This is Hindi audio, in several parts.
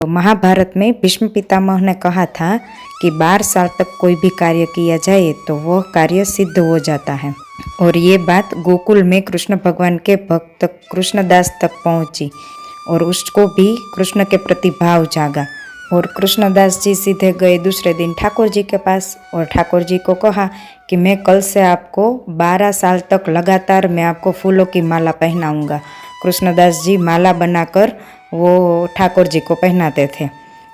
तो महाभारत में भीष्म पितामह ने कहा था कि 12 साल तक कोई भी कार्य किया जाए तो वह कार्य सिद्ध हो जाता है। और ये बात गोकुल में कृष्ण भगवान के भक्त कृष्णदास तक पहुंची और उसको भी कृष्ण के प्रति भाव जागा। और कृष्णदास जी सीधे गए दूसरे दिन ठाकुर जी के पास और ठाकुर जी को कहा कि मैं कल से आपको 12 साल तक लगातार मैं आपको फूलों की माला पहनाऊंगा। कृष्णदास जी माला बनाकर वो ठाकुर जी को पहनाते थे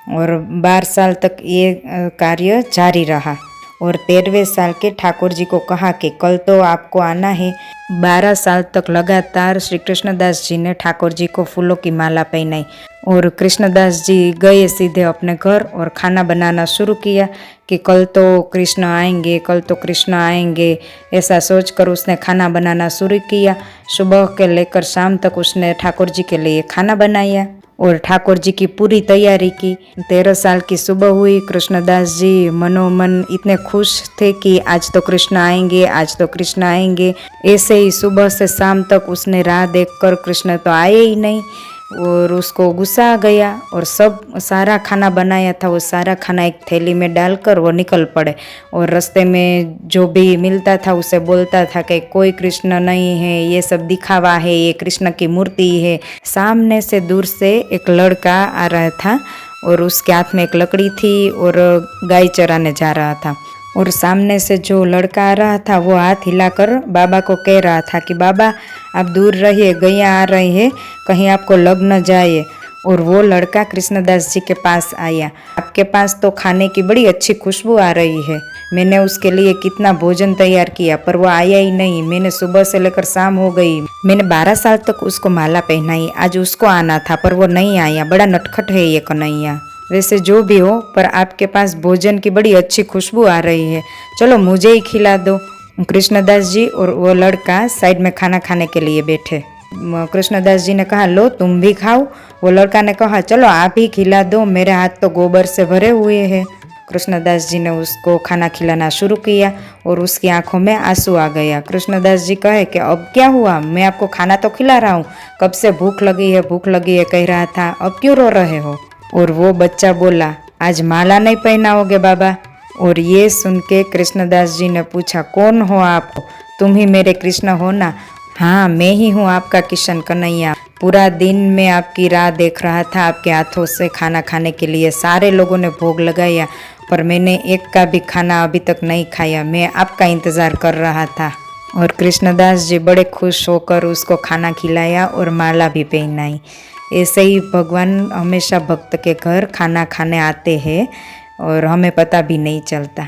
और 12 साल तक ये कार्य जारी रहा। और 13वें साल के ठाकुर जी को कहा कि कल तो आपको आना है। 12 साल तक लगातार श्री कृष्णदास जी ने ठाकुर जी को फूलों की माला पहनाई और कृष्णदास जी गए सीधे अपने घर और खाना बनाना शुरू किया कि कल तो कृष्ण आएंगे, कल तो कृष्ण आएंगे, ऐसा सोचकर उसने खाना बनाना शुरू किया। सुबह के लेकर शाम तक उसने ठाकुर जी के लिए खाना बनाया और ठाकुर जी की पूरी तैयारी की। 13 साल की सुबह हुई। कृष्णदास जी मनोमन इतने खुश थे कि आज तो कृष्ण आएंगे, आज तो कृष्ण आएंगे। ऐसे ही सुबह से शाम तक उसने राह देखकर कृष्ण तो आए ही नहीं और उसको गुस्सा आ गया और सब सारा खाना बनाया था वो सारा खाना एक थैली में डालकर वो निकल पड़े और रास्ते में जो भी मिलता था उसे बोलता था कि कोई कृष्ण नहीं है, ये सब दिखावा है, ये कृष्ण की मूर्ति है। सामने से दूर से एक लड़का आ रहा था और उसके हाथ में एक लकड़ी थी और गाय चराने जा रहा था। और सामने से जो लड़का आ रहा था वो हाथ हिलाकर बाबा को कह रहा था कि बाबा आप दूर रहिए, गैया आ रही है, कहीं आपको लग न जाए। और वो लड़का कृष्णदास जी के पास आया। आपके पास तो खाने की बड़ी अच्छी खुशबू आ रही है, मैंने उसके लिए कितना भोजन तैयार किया पर वो आया ही नहीं। मैंने सुबह से लेकर शाम हो गई, मैंने 12 साल तक उसको माला पहनाई, आज उसको आना था पर वो नहीं आया। बड़ा नटखट है ये कन्हैया। वैसे जो भी हो पर आपके पास भोजन की बड़ी अच्छी खुशबू आ रही है, चलो मुझे ही खिला दो। कृष्णदास जी और वो लड़का साइड में खाना खाने के लिए बैठे। कृष्णदास जी ने कहा लो तुम भी खाओ। वो लड़का ने कहा चलो आप ही खिला दो, मेरे हाथ तो गोबर से भरे हुए हैं। कृष्णदास जी ने उसको खाना खिलाना शुरू किया और उसकी आंखों में आंसू आ गया। कृष्णदास जी कहे कि अब क्या हुआ, मैं आपको खाना तो खिला रहा हूँ, कब से भूख लगी है भूख लगी है कह रहा था, अब क्यों रो रहे हो। और वो बच्चा बोला आज माला नहीं पहनाओगे बाबा। और ये सुन के कृष्णदास जी ने पूछा कौन हो आप, तुम ही मेरे कृष्ण हो ना। हाँ मैं ही हूँ आपका किशन कन्हैया, पूरा दिन मैं आपकी राह देख रहा था, आपके हाथों से खाना खाने के लिए सारे लोगों ने भोग लगाया पर मैंने एक का भी खाना अभी तक नहीं खाया, मैं आपका इंतज़ार कर रहा था। और कृष्णदास जी बड़े खुश होकर उसको खाना खिलाया और माला भी पहनाई। ऐसे ही भगवान हमेशा भक्त के घर खाना खाने आते हैं और हमें पता भी नहीं चलता।